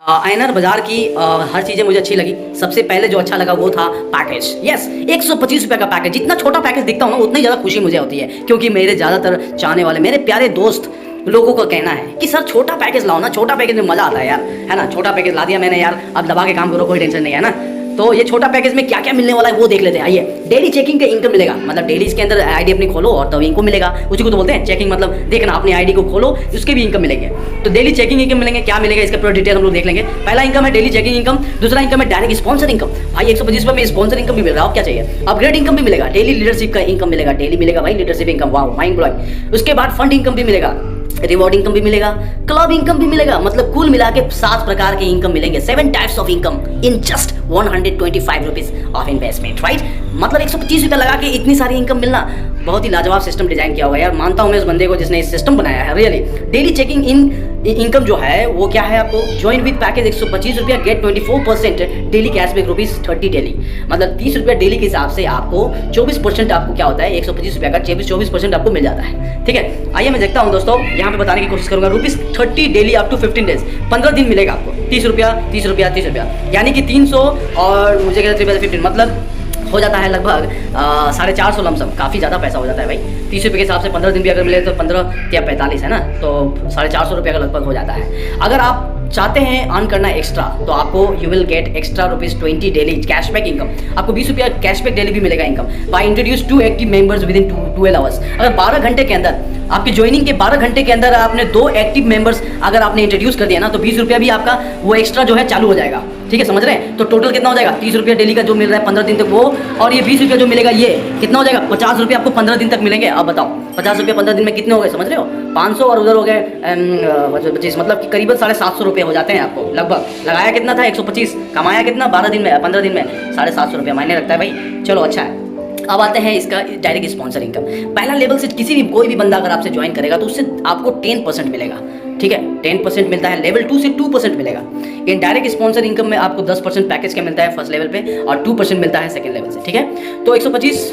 INR बाजार की हर चीज़ें मुझे अच्छी लगी। सबसे पहले जो अच्छा लगा वो था पैकेज। यस, 125 रुपये का पैकेज। जितना छोटा पैकेज दिखता हूँ ना उतनी ज़्यादा खुशी मुझे होती है, क्योंकि मेरे ज़्यादातर चाहने वाले मेरे प्यारे दोस्त लोगों का कहना है कि सर छोटा पैकेज लाओ ना, छोटा पैकेज में मज़ा आता है यार, है ना। छोटा पैकेज ला दिया मैंने यार, अब दबा के काम करो, कोई टेंशन नहीं है ना। तो ये छोटा पैकेज में क्या क्या मिलने वाला है वो देख लेते हैं। आइए, डेली चेकिंग का इनकम मिलेगा, मतलब डेली इसके अंदर आईडी अपनी खोलो और तब इनको मिलेगा। उसी को तो बोलते हैं चेकिंग, मतलब देखना अपनी आईडी को खोलो उसके भी इनकम मिलेंगे। तो डेली चेकिंग इनकम मिलेंगे, क्या मिलेगा इसका पूरा डिटेल हम लोग देख लेंगे। पहला इनकम है डेली चेकिंग इनकम, दूसरा इनकम है डायरेक्ट स्पॉन्सर इनकम। भाई 125 रुपये में स्पॉन्सर इनकम भी मिल रहा है, अब क्या चाहिए। अपग्रेड इनकम भी मिलेगा, डेली लीडरशिप का इनकम मिलेगा, डेली मिलेगा भाई leadership income, wow mind blowing. उसके बाद फंड इनकम भी मिलेगा, रिवॉर्ड इनकम भी मिलेगा, क्लब इनकम भी मिलेगा। मतलब कुल मिला के 7 प्रकार के इनकम मिलेंगे, 7 types of income in just 125 rupees of investment, right. मतलब 125 रुपये लगा के इतनी सारी इनकम मिलना, बहुत ही लाजवाब सिस्टम डिजाइन किया हुआ है यार। मानता हूं मैं उस बंदे को जिसने इस सिस्टम बनाया है, रियली। डेली चेकिंग इनकम जो है वो क्या है, आपको ज्वाइन विद पैकेज 125 रुपया गेट 24% डेली कैशबैक ₹30 डेली। मतलब 30 रुपया डेली के हिसाब से आपको 24% आपको क्या होता है, 125 रुपया का 24% आपको मिल जाता है, ठीक है। आइए मैं देखता हूँ दोस्तों, यहाँ पे बताने की कोशिश करूंगा। ₹30 डेली अप टू 15 डेज, 15 दिन मिलेगा आपको। 30 रुपया 30 रुपया 30 रुपया, यानी कि 300 और मुझे कहते हैं 15, मतलब हो जाता है लगभग 450 लमसम। काफ़ी ज़्यादा पैसा हो जाता है भाई। 30 रुपये के हिसाब से 15 दिन भी अगर मिले तो 15 या 45 है ना, तो 450 रुपये का लगभग हो जाता है। अगर आप चाहते हैं अर्न करना एक्स्ट्रा तो आपको you will get extra ₹20 daily cashback income. आपको 20 रुपया कैशबैक डेली भी मिलेगा income by introduce 2 active members with in 12 hours. अगर 12 घंटे के अंदर, आपकी ज्वाइनिंग के 12 घंटे के अंदर आपने 2 एक्टिव मेंबर्स अगर आपने इंट्रोड्यूस कर दिया ना, तो 20 रुपया भी आपका वो एक्स्ट्रा जो है चालू हो जाएगा, ठीक है, समझ रहे हैं। तो टोटल कितना हो जाएगा, 30 रुपया डेली का जो मिल रहा है 15 दिन तक वो, और ये 20 रुपया जो मिलेगा ये कितना हो जाएगा, 50 रुपया आपको 15 दिन तक मिलेंगे। अब बताओ 50 रुपये 15 दिन में कितने हो गए, समझ रहे हो। 500 और उधर हो गए 25, मतलब कि करीबन 750 रुपये हो जाते हैं आपको लगभग। लगाया कितना था 125, कमाया कितना 12 दिन में, 15 दिन में 750 रुपये मायने रखता है भाई। चलो अच्छा है। अब आते हैं इसका डायरेक्ट स्पॉन्सर इनकम। पहला लेवल से किसी भी कोई भी बंदा अगर आपसे ज्वाइन करेगा तो उससे आपको 10% मिलेगा, ठीक है, 10% मिलता है। लेवल 2 से 2% मिलेगा। इन डायरेक्ट स्पॉन्सर इनकम में आपको 10% पैकेज का मिलता है फर्स्ट लेवल पे और 2% मिलता है सेकंड लेवल से, ठीक है। तो 125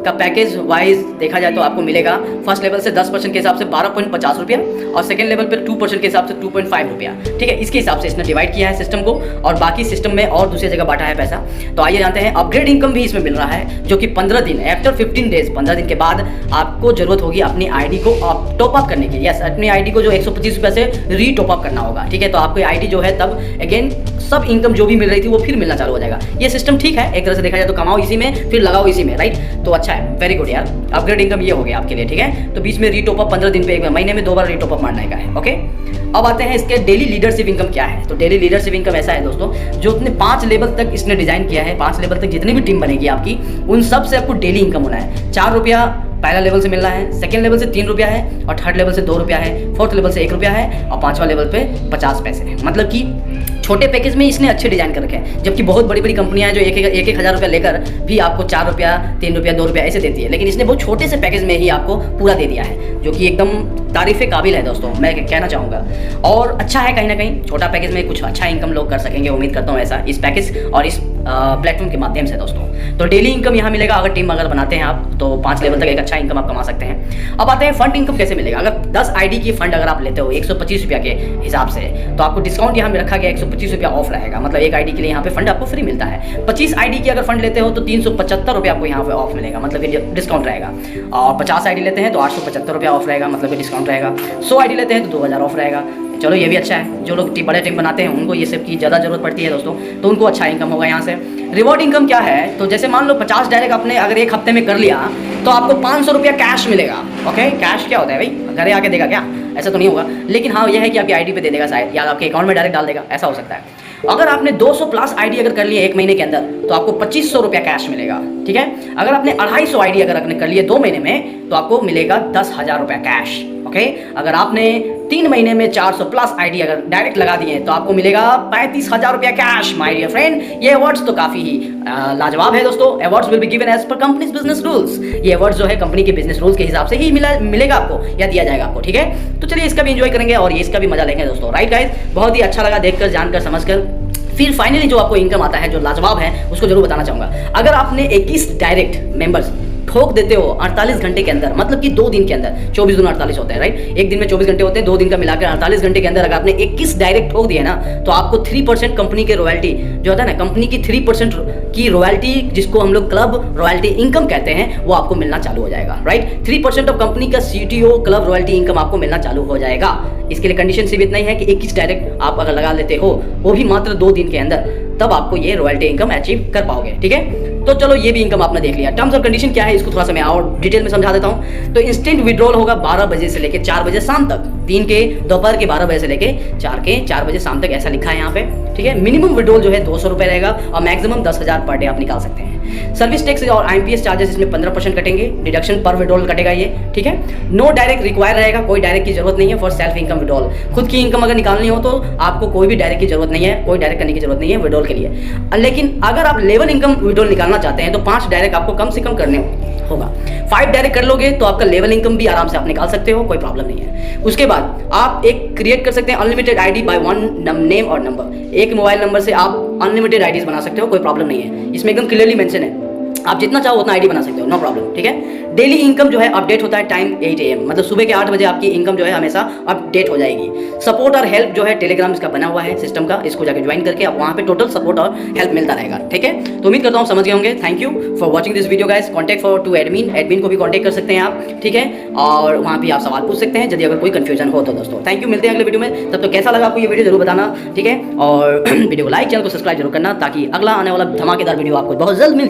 का पैकेज वाइज देखा जाए तो आपको मिलेगा फर्स्ट लेवल से 10% के हिसाब से 12.50 रुपया और सेकंड लेवल पर 2% के हिसाब से 2.5 रुपया, ठीक है। इसके हिसाब से इसने डिवाइड किया है सिस्टम को, और बाकी सिस्टम में और दूसरी जगह बांटा है पैसा। तो आइए जानते हैं, अपग्रेड इनकम भी इसमें मिल रहा है, जो कि 15 दिन आफ्टर 15 डेज, 15 दिन के बाद आपको जरूरत होगी अपनी आईडी को टॉप अप करने की। यस, अपनी आईडी को जो 125 रुपये से री टॉप अप करना होगा, ठीक है। तो आपको आईडी जो है तब अगेन सब इनकम जो भी मिल रही थी वो फिर मिलना चालू हो जाएगा। ये सिस्टम ठीक है, एक तरह से देखा जाए तो कमाओ इसी में फिर लगाओ इसी में, राइट। तो अच्छा है, वेरी गुड यार। अपग्रेड इनकम ये हो गया आपके लिए, ठीक है। तो बीच में री टॉप अप 15 दिन पे, एक महीने में 2 बार री टॉप अप मारने का है, ओके। अब आते हैं इसके डेली लीडरशिप इनकम क्या है। तो डेली लीडरशिप इनकम ऐसा है दोस्तों, जो अपने 5 लेवल तक इसने डिजाइन किया है, 5 लेवल तक जितनी भी टीम बनेगी आपकी, उन सब से आपको डेली इनकम होना है। 4 रुपया पहला लेवल से मिल रहा है, सेकंड लेवल से 3 रुपया है, और थर्ड लेवल से 2 रुपया है, फोर्थ लेवल से 1 रुपया है, और 5वां लेवल पे 50 पैसे है। मतलब कि छोटे पैकेज में इसने अच्छे डिजाइन कर रखे हैं, जबकि बहुत बड़ी बड़ी कंपनियां हैं जो एक हज़ार रुपया लेकर भी आपको 4 रुपया 3 रुपया 2 रुपया ऐसे देती है, लेकिन इसने बहुत छोटे से पैकेज में ही आपको पूरा दे दिया है, जो कि एकदम तारीफ़े काबिल है दोस्तों, मैं कहना चाहूँगा। और अच्छा है, कहीं ना कहीं छोटा पैकेज में कुछ अच्छा इनकम लोग कर सकेंगे, उम्मीद करता हूँ ऐसा इस पैकेज और इस प्लेटफॉर्म के माध्यम से दोस्तों। तो डेली इनकम यहाँ मिलेगा, अगर टीम अगर बनाते हैं आप तो 5 लेवल तक एक अच्छा इनकम आप कमा सकते हैं। अब आते हैं फंड इनकम कैसे मिलेगा। अगर 10 आईडी की फंड अगर आप लेते हो 125 रुपया के हिसाब से, तो आपको डिस्काउंट यहाँ में रखा गया 125 रुपया ऑफ रहेगा। मतलब एक आईडी के लिए यहाँ पे फंड आपको फ्री मिलता है। 25 आईडी की अगर फंड लेते हो तो 375 रुपया आपको यहाँ पे ऑफ मिलेगा, मतलब ये डिस्काउंट रहेगा। और 50 आईडी लेते हैं तो 875 रुपया ऑफ रहेगा, मतलब ये डिस्काउंट रहेगा। 100 आईडी लेते हैं तो 2000 ऑफ रहेगा। चलो ये भी अच्छा है, जो लोग बड़े टीम बनाते हैं उनको ये सब की ज़्यादा जरूरत पड़ती है दोस्तों, तो उनको अच्छा इनकम होगा यहाँ से। रिवॉर्ड इनकम क्या है, तो जैसे मान लो 50 डायरेक्ट आपने अगर एक हफ्ते में कर लिया तो आपको 500 रुपया कैश मिलेगा, ओके। कैश क्या होता है भाई, घरे आके देगा क्या, ऐसा तो नहीं होगा, लेकिन हाँ यह है कि आपकी आईडी पे दे देगा शायद, या आपके अकाउंट में डायरेक्ट डाल देगा, ऐसा हो सकता है। अगर आपने 200 प्लस आईडी अगर कर लिए 1 महीने के अंदर तो आपको 2500 रुपया कैश मिलेगा, ठीक है। अगर आपने 250 आईडी अगर आपने कर लिए 2 महीने में तो आपको मिलेगा 10,000 रुपया कैश, ओके। अगर आपने 3 महीने में 400 प्लस आईडी अगर डायरेक्ट लगा दिए तो आपको मिलेगा 35,000 रुपया कैश, माय डियर फ्रेंड। ये अवार्ड्स तो काफ़ी ही लाजवाब है दोस्तों। Awards will be given as per companies business rules. ये अवार्ड्स जो है कंपनी के बिजनेस रूल्स के हिसाब से ही मिलेगा आपको या दिया जाएगा आपको, ठीक है। तो चलिए इसका भी एंजॉय करेंगे और ये इसका भी मजा लेंगे दोस्तों, राइट गाइस। बहुत ही अच्छा लगा देखकर, जानकर, समझकर। फिर फाइनली जो आपको इनकम आता है जो लाजवाब है उसको जरूर बताना चाहूँगा। अगर आपने 21 डायरेक्ट मेंबर्स ठोक देते हो 48 घंटे के अंदर, मतलब कि 2 दिन के अंदर, 24 दूनी 48 होते हैं, राइट? एक दिन में 24 घंटे होते हैं, 2 दिन का मिलाकर 48 घंटे के अंदर अगर आपने 21 डायरेक्ट ठोक दिया ना, तो आपको 3% कंपनी के रॉयल्टी जो होता है ना, कंपनी की 3% की रॉयल्टी, जिसको हम लोग क्लब रॉयल्टी इनकम कहते हैं, वो आपको मिलना चालू हो जाएगा, राइट? 3% ऑफ कंपनी का CTO क्लब रॉयल्टी इनकम आपको मिलना चालू हो जाएगा। इसके लिए कंडीशन सिर्फ इतना ही है कि 21 डायरेक्ट आप अगर लगा लेते हो, वो भी मात्र 2 दिन के अंदर, तब आपको ये रॉयल्टी इनकम अचीव कर पाओगे, ठीक है? तो चलो ये भी इनकम आपने देख लिया। टर्म्स और कंडीशन क्या है इसको थोड़ा सा मैं और डिटेल में समझा देता हूँ। तो इंस्टेंट विड्रॉल होगा 12 बजे से लेके 4 बजे शाम तक, दिन के दोपहर के 12 बजे से लेके 4 बजे शाम तक, ऐसा लिखा है यहाँ पे, ठीक है? मिनिमम विड्रॉल जो है 200 रुपये रहेगा और मैक्सिमम 10,000 पर डे आप निकाल सकते हैं। सर्विस टैक्स और IMPS चार्जेस इसमें 15% कटेंगे, डिडक्शन पर विड्रॉल कटेगा ये, ठीक है? नो डायरेक्ट रिक्वायर रहेगा, कोई डायरेक्ट की जरूरत नहीं है फॉर सेल्फ इनकम विड्रॉल। खुद की इनकम अगर निकालनी हो तो आपको कोई भी डायरेक्ट की जरूरत नहीं है, कोई डायरेक्ट करने की जरूरत नहीं है विड्रॉल के लिए। लेकिन अगर आप लेवल इनकम विड्रॉल निकालना चाहते हैं तो 5 डायरेक्ट आपको कम से कम करने होगा। 5 डायरेक्ट कर लोगे तो आपका लेवल इनकम भी आराम से आप निकाल सकते हो, कोई प्रॉब्लम नहीं है। उसके बाद आप एक क्रिएट कर सकते हैं unlimited ID by one name और नंबर। एक मोबाइल नंबर से आप अनलिमिटेड IDs बना सकते हो, कोई प्रॉब्लम नहीं है। इसमें एकदम क्लियरली मेंशन है, आप जितना चाहो उतना ID बना सकते हो, नो प्रॉब्लम, ठीक है? डेली इनकम जो है अपडेट होता है टाइम 8 AM, मतलब सुबह के 8 बजे आपकी इनकम जो है हमेशा अपडेट हो जाएगी। सपोर्ट और हेल्प जो है टेलीग्राम इसका बना हुआ है सिस्टम का, इसको जाकर ज्वाइन करके आप वहाँ पे टोटल सपोर्ट और हेल्प मिलता रहेगा, ठीक है? तो उम्मीद करता हूँ समझ गए होंगे। Thank you for watching this video guys. Contact for to admin को भी कॉन्टैक्ट कर सकते हैं आप, ठीक है? और वहाँ भी आप सवाल पूछ सकते हैं यदि अगर कोई कंफ्यूजन हो तो दोस्तों। थैंक यू, मिलते हैं अगले वीडियो में। तब तो कैसा लगा आपको ये वीडियो जरूर बताना, ठीक है? और वीडियो को लाइक, चैनल को सब्सक्राइब जरूर करना, ताकि अगला आने वाला धमाकेदार वीडियो आपको बहुत जल्द मिल